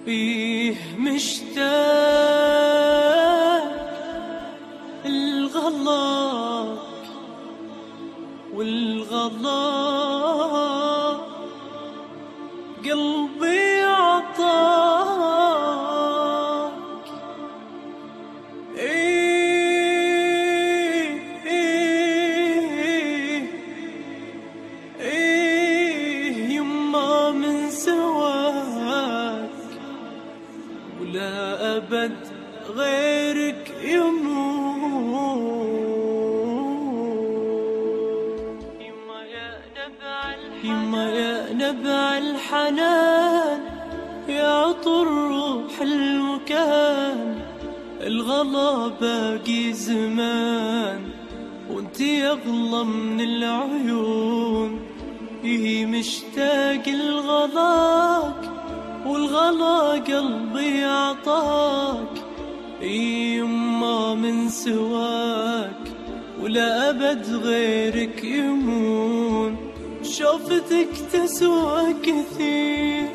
فيه مشتاق الغلاك والغلا قلبي عطاك. يما من سواك ولا أبد غيرك يموت. يما يا نبع الحنان يا عطر روح المكان، الغلا باقي زمان وانتي أغلى من العيون. مشتاق لغلاك والغلا قلبي عطاك. يما من سواك ولا أبد غيرك يمون. شوفتك تسوى كثير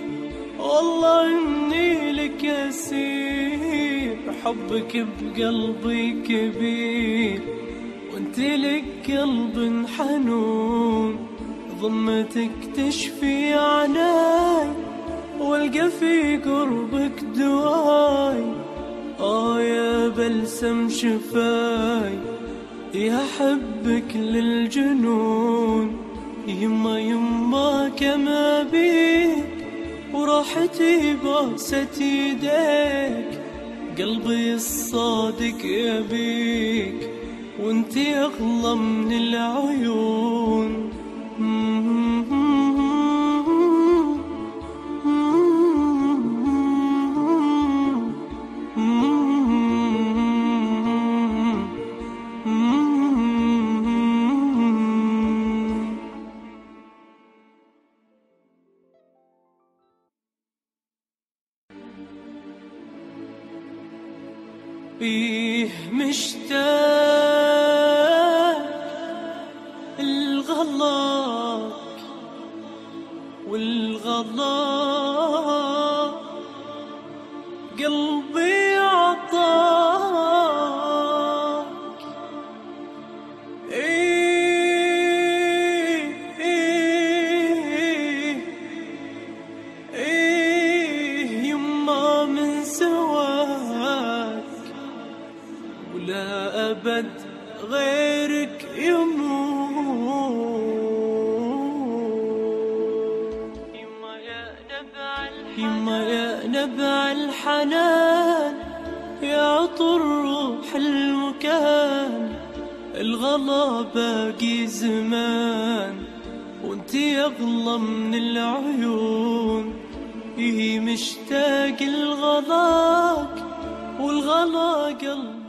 والله إني لك أسير، حبك بقلبي كبير وانت لك قلب حنون. ضمتك تشفي عناي والقى في قربك دواي. يا بلسم شفاي يا حبك للجنون. يما كما بيك وراحتي بوسة يديك، قلبي الصادق يبيك وانتي أغلى من العيون. فيه مشتاق الغلاك والغلا قلبي عطاك. يما من سواك ولا أبد غيرك يموت. يما يا نبع الحنان يا عطر روح المكان، الغلا باقي زمان وانتي أغلى من العيون. مشتاق لغلاك والغلا قلبي